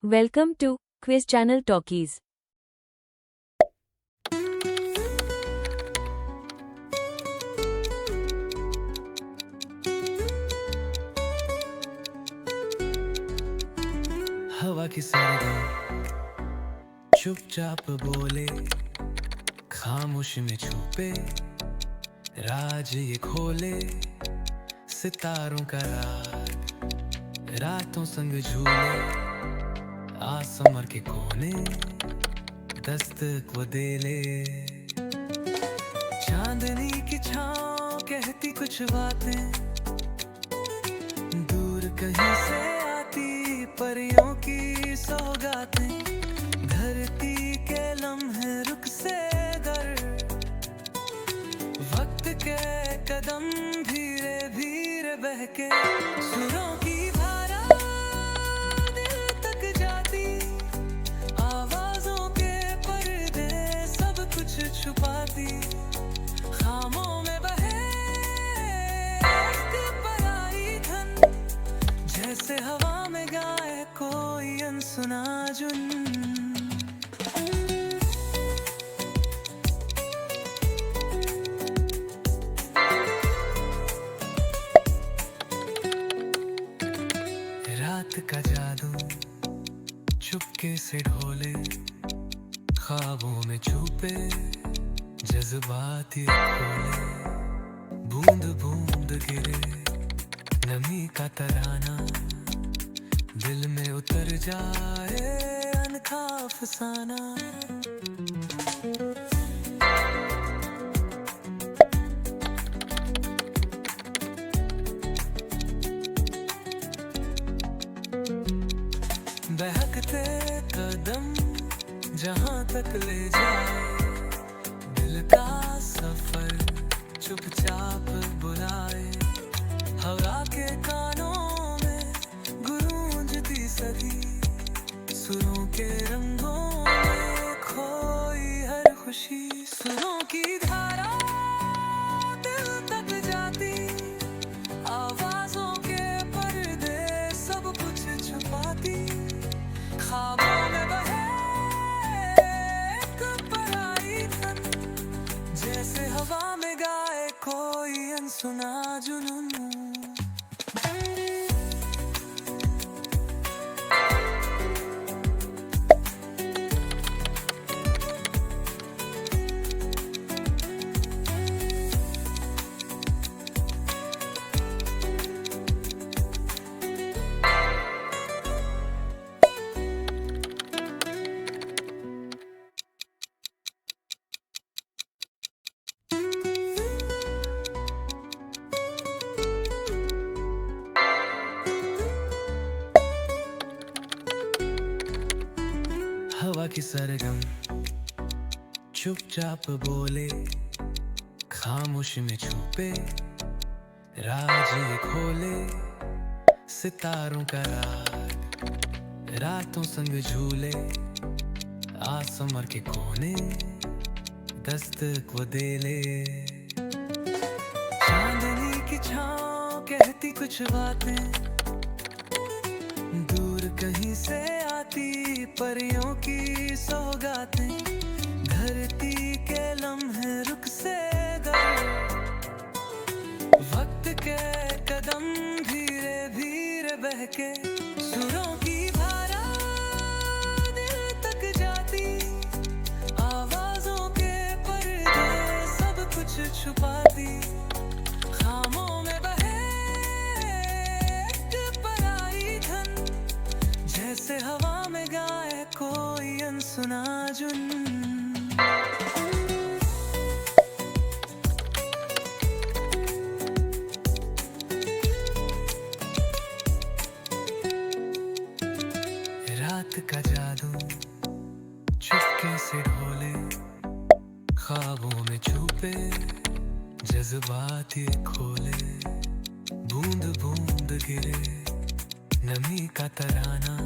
Welcome to Quiz Channel Talkies. हवा की सरगम चुपचाप बोले, खामोश में छुपे राज ये खोले। सितारों का राग रातों संग झूले, आसमां के कोने दस्तक वो दे ले। चांदनी की छाँव कहती कुछ बातें, दूर कहीं से आती परियों की सौगातें। धरती के लम्हे रुक से गर, वक्त के कदम धीरे धीरे बहके। सुरों की धारा दिल तक जाती, आवाजों के पर्दे सब कुछ छुपाती। खामों में बहे एक पराई धन, जैसे हवा में गाए कोई अनसुना जुन। रात का जादू चुपके से ढोले, ख्वाबों में छुपे जज्बात ये खोले। बूंद बूंद गिरे नमी का तराना, दिल में उतर जाए अनखा अफसाना। बहकते कदम जहां तक ले जाए, दिल का सफर चुपचाप बुलाए। हवा के कानों में गूंजती सदी, सुरों के रंगों में खोई हर खुशी। सुरों की धारा दिल तक जाती, आवाजों के पर्दे सब कुछ छुपाती। ख्वाबों में बहे एक पराई धन, जैसे हवा में गाए कोई अनसुना जुनून। हवा की सरगम चुपचाप बोले, खामोश में छुपे राज ये खोले। सितारों का राग रातों संग झूले, आसमां के कोने दस्तक वो दे ले। चांदनी की छाँव कहती कुछ बातें, दूर कहीं से आती परियों की सौगातें। धरती के लम्हे रुक से गर, वक्त के कदम धीरे धीरे बहके। सुरों की धारा दिल तक जाती, आवाजों के पर्दे सब कुछ छुपाती। खामों में बहे एक पराई धन, जैसे हवा में गाए कोई अनसुना जुन। रात का जादू चुपके से ढोले, ख्वाबों में छुपे जज्बात ये खोले। बूंद बूंद गिरे नमी का तराना,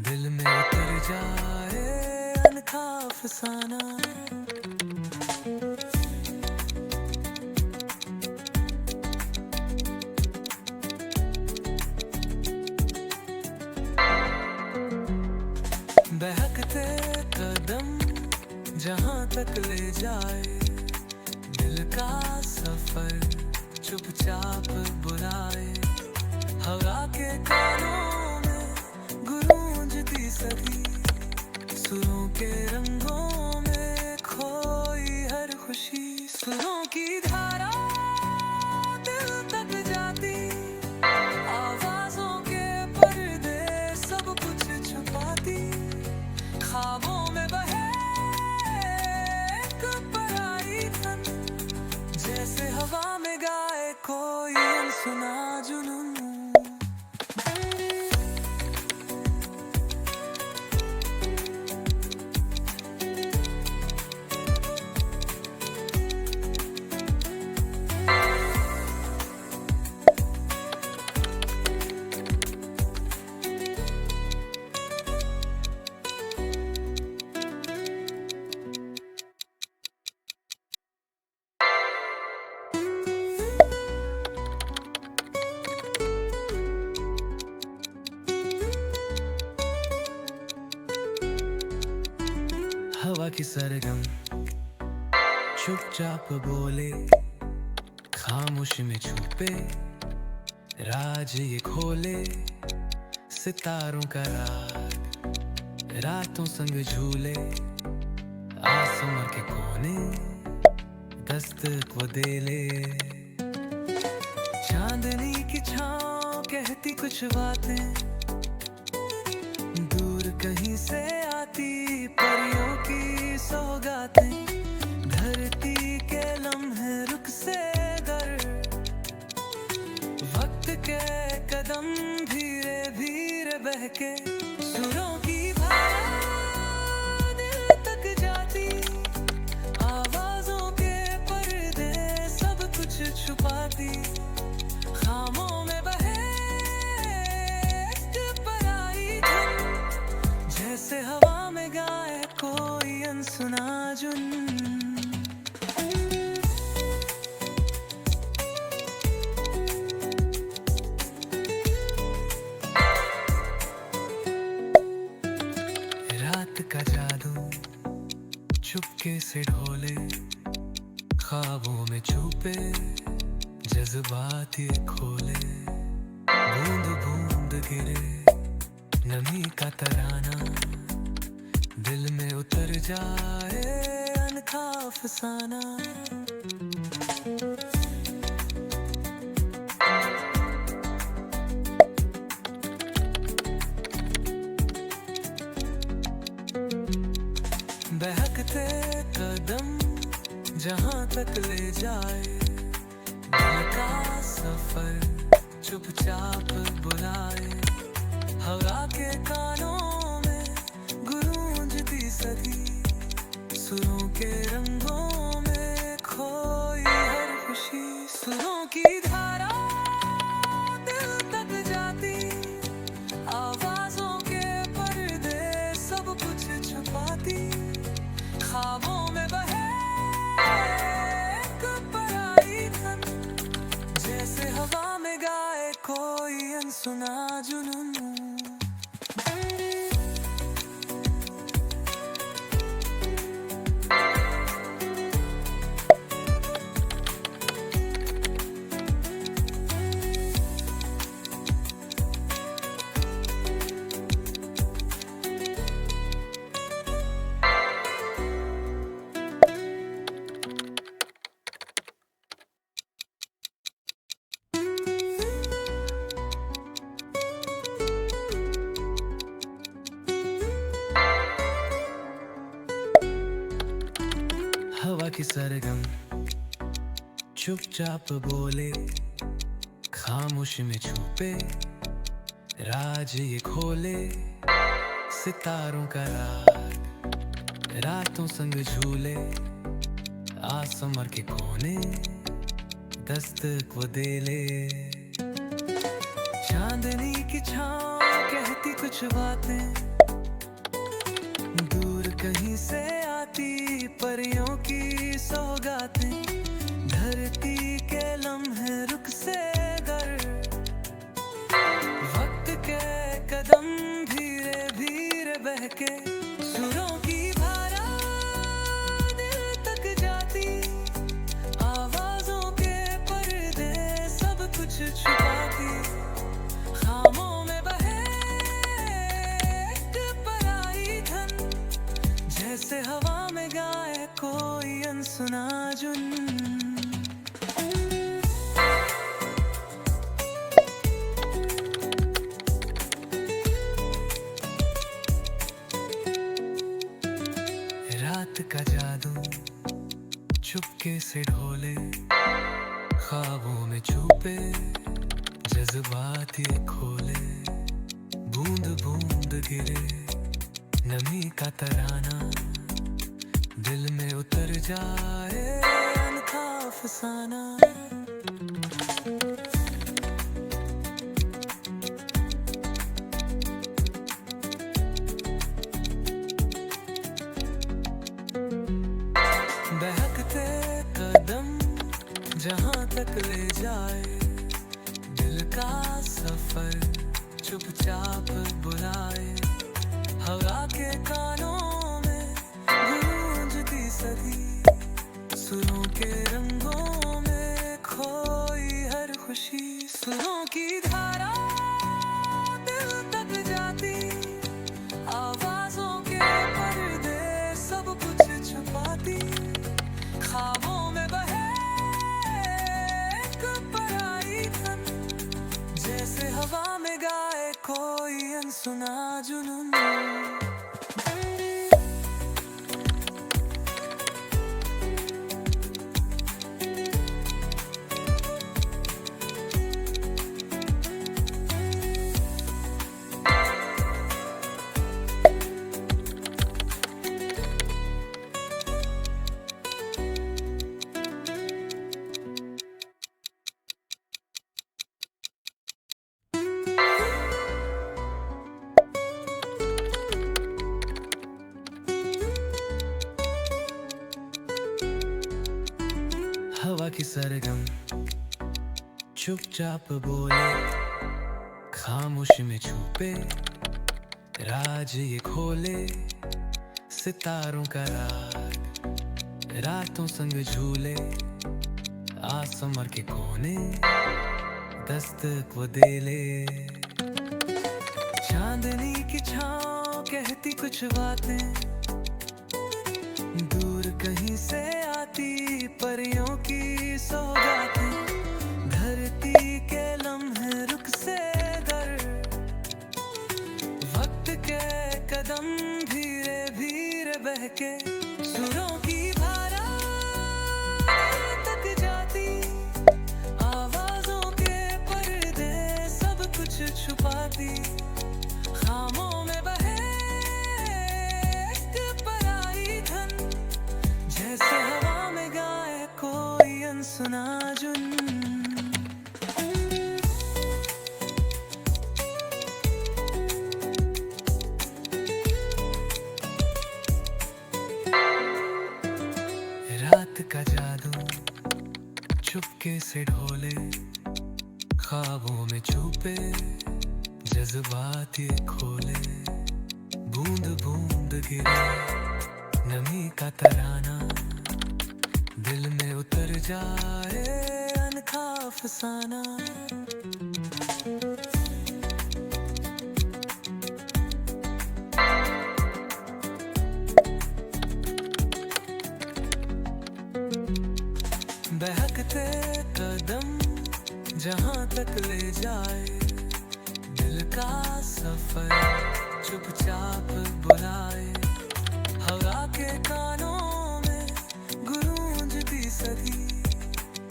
दिल में उतर जाए अनखा अफसाना। बहकते कदम जहां तक ले जाए, दिल का सफर चुपचाप बुलाए। हवा के कानों में गूंजती सदी, सुरों के रंगों में खोई हर खुशी। सुरों की धारा दिल तक जाती, आवाजों के पर्दे सब कुछ छुपाती। ख्वाबों में बहे एक पराई धन, जैसे हवा में गाए कोई अनसुना जुनून। हवा की सरगम चुपचाप बोले, खामोशी में छुपे राज ये खोले। सितारों का राग रातों संग झूले, आसमां के कोने दस्तक वो दे ले। चांदनी की छाँव कहती कुछ बातें, दूर कहीं से आती परियों की सौगातें। धरती के लम्हे रुख से गर, वक्त के कदम धीरे धीरे बहके। सुरों की धारा दिल तक जाती, आवाजों के पर्दे सब कुछ छुपाती। खामों में बहे एक पराई धुन, जैसे हवा में गाए कोई अनसुना जुन। रात का जादू चुपके से ढोले, ख्वाबों में छुपे जज्बात ये खोले। बूंद बूंद गिरे नमी का तराना, दिल में उतर जाए अनखा अफसाना। बहकते कदम जहां तक ले जाए, दिल का सफर चुपचाप बुलाए। हवा के कानों में गूंजती सदी, सुरों के रंगों में खोई हर खुशी। सुरों की धारा दिल तक जाती, आवाजों के पर्दे सब कुछ छुपाती। ख्वाबों में बहे एक पराई धन, जैसे हवा में गाए कोई अनसुना जुनून। हवा की सरगम चुपचाप बोले, खामोशी में छुपे राज ये खोले। सितारों का राग रातों संग झूले, आसमां के कोने दस्तक वो दे ले। चांदनी की छाँव कहती कुछ बातें, दूर कहीं से आती परियों की सौगातें। धरती के लम्हे रुख से गर, वक्त के कदम धीरे धीरे बहके। जैसे हवा में गाए कोई अनसुना जुन। रात का जादू चुपके से ढोले, ख्वाबों में छुपे जज्बात ये खोले। बूंद बूंद गिरे नमी का तराना, दिल में उतर जाए अनखा अफसाना। बहकते कदम जहां तक ले जाए, दिल का सफर चुपचाप बुलाए। हवा के कानों में गूंजती सदी, सुरों के रंगों में खोई हर खुशी। सुरों की धारा दिल तक जाती, आवाजों के पर्दे सब कुछ छुपाती। ख्वाबों में बहे एक पराई धन, जैसे हवा में गाए कोई अनसुना जुनून। हवा की सरगम चुपचाप बोले, खामोशी में छुपे राज ये खोले। सितारों का राग रातों संग झूले, आसमां के कोने दस्तक वो दे ले। चांदनी की छाँव कहती कुछ बातें, दूर कहीं से आती परियों की सौगातें। धरती के लम्हे रुख से दर, वक्त के कदम धीरे धीरे बहके। सुरों की धारा तक जाती, आवाजों के पर्दे सब कुछ छुपाती। खामों में बहे एक पराई धन, जैसे हवा में गाए कोई अनसुना जुन। रात का जादू चुपके से ढोले, ख्वाबों में छुपे जज्बात ये खोले। बूंद बूंद गिरे नमी का तराना, दिल में उतर जाए अनखा अफसाना। बहकते कदम जहां तक ले जाए, दिल का सफर चुपचाप बुलाए। हवा के कानों में गूंजती सदी,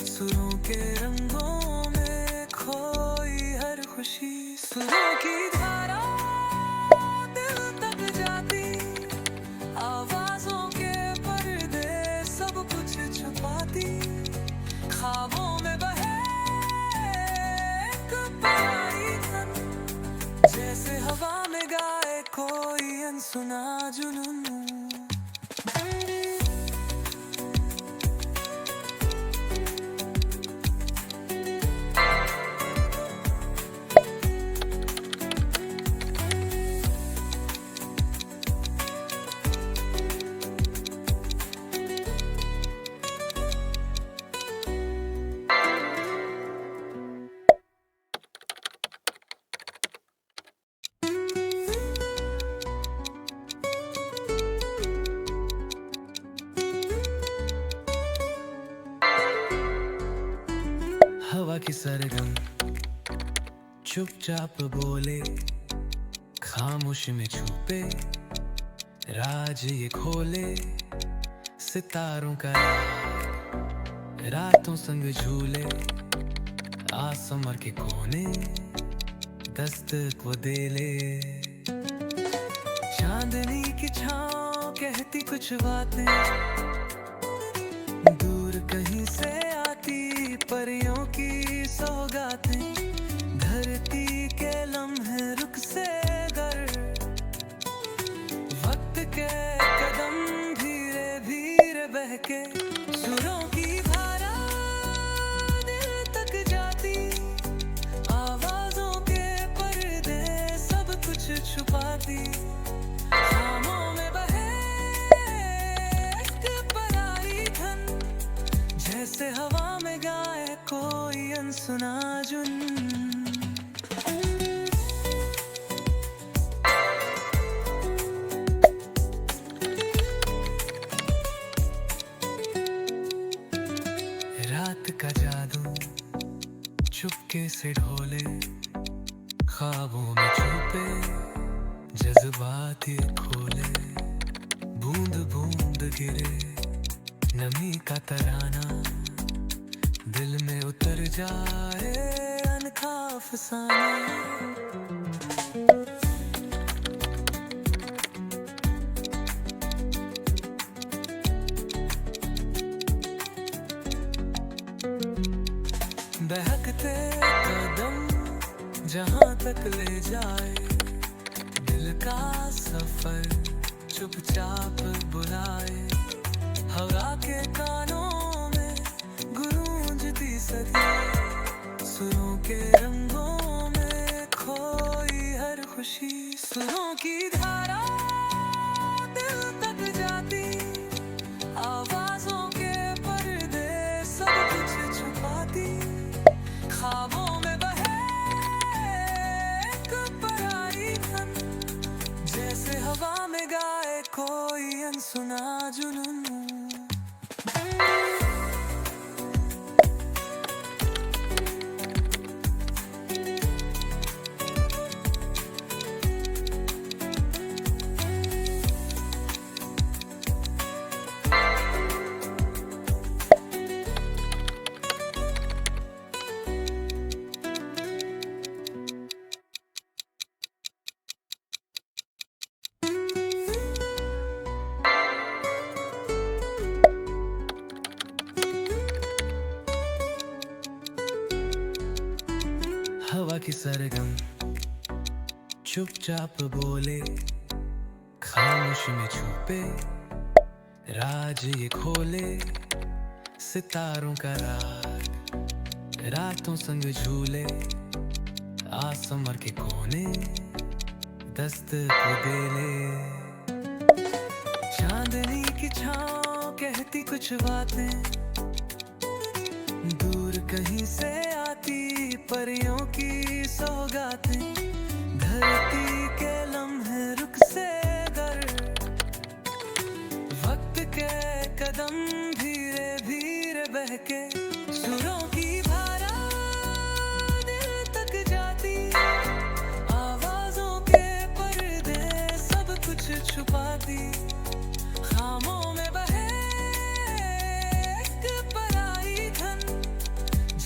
सुरों के रंगों में खोई हर खुशी। सुरों की धारा दिल तक जाती, आवाजों के पर्दे सब कुछ छुपाती। ख्वाबों में बहे एक पराई धन, जैसे हवा में गाए कोई अनसुना जुनून। की सरगम चुपचाप बोले, खामोश में छुपे राज ये खोले, सितारों का राग, रातों संग झूले, आसमां के कोने दस्तक वो दे ले। चांदनी की छाँव कहती कुछ बातें, दूर कहीं से आती परियों की सौगातें, धरती के लम्हे रुक से गर, वक्त के कदम धीरे धीरे बहके, सुरों की धारा दिल तक जाती, आवाजों के पर्दे सब कुछ छुपाती, खामों में बहे एक पराई धन, जैसे हवा में गाए कोई अनसुना जुन। रात का जादू चुपके से ढोले, ख्वाबों में छुपे जज्बात ये खोले, बूंद बूंद गिरे नमी का तराना, दिल में उतर जाए अनखा अफसाना। बहकते कदम जहां तक ले जाए, दिल का सफर चुपचाप बुलाए, हवा के कानों में गूंजती सदी, सुरों के रंगों में खोई हर खुशी, सुरों की धारा दिल तक जाती, आवाजों के पर्दे सब कुछ छुपाती, ख्वाबों में बहे एक पराई धन, जैसे हवा में गाए कोई अनसुना जुनून। हवा की सरगम चुपचाप बोले, खामोश में छुपे राज ये खोले, सितारों का राग, रातों संग झूले, आसमां के कोने दस्तक वो दे ले। चांदनी की छाँव कहती कुछ बातें, दूर कहीं से आती परियों की सौगातें, धरती के लम्हे रुक से गर, वक्त के कदम धीरे धीरे बहके, सुरों की धारा दिल तक जाती, आवाजों के पर्दे सब कुछ छुपाती, खामों में बहे एक पराई धन,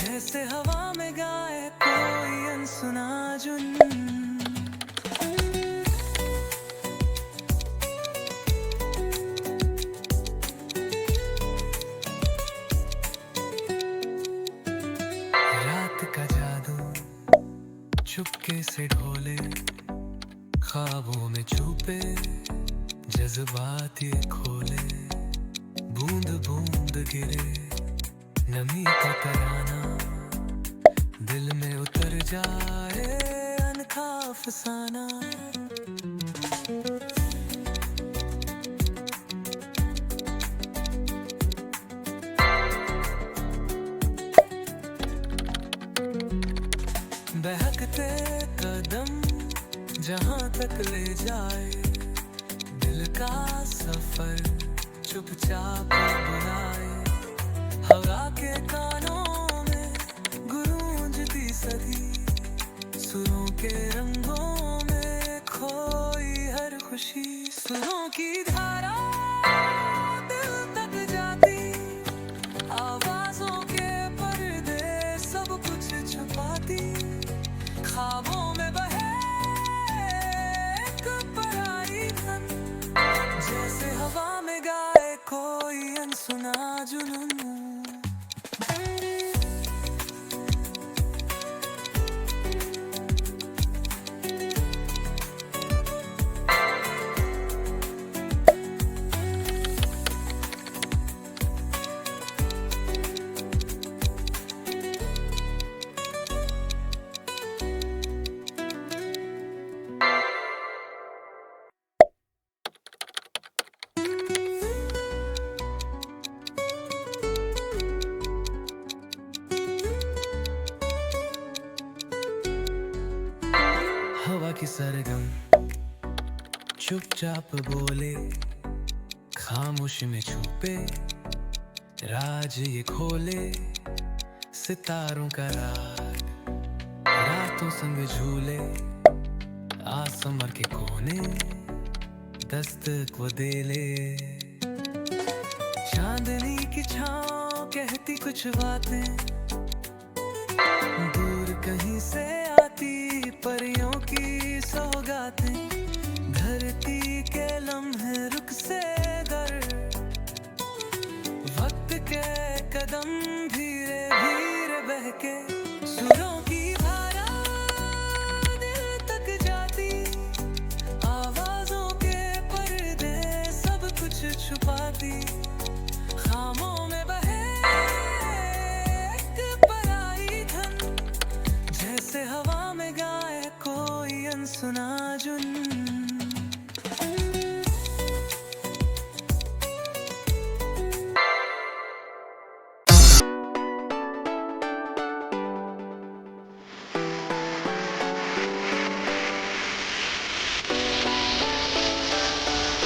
जैसे हवा में गाए कोई अनसुना जुन। रात का जादू चुपके से ढोले, ख्वाबों में छुपे जज्बात ये खोले, बूंद बूंद गिरे नमी का तराना, दिल में उतर जाए अनखा अफसाना। बहकते कदम जहां तक ले जाए, दिल का सफर चुपचाप बुलाए, हवा के कानों में गुरूर पूरी सदी सुरों के रंगों में खोई हर खुशी, सुरों की धारा दिल तक जाती, आवाजों के पर्दे सब कुछ छुपाती, ख्वाबों में बहे एक पराई धन, जैसे हवा में गाए कोई अनसुना जुनून। हवा की सरगम चुपचाप बोले, खामोशी में छुपे राज ये खोले, सितारों का राग रातों संग झूले, आसमां के कोने दस्तक वो दे ले, चांदनी की छाँव कहती कुछ बातें, दूर कहीं से आती परियों की सौगातें, धरती के लम्हे रुख से दर, वक्त के कदम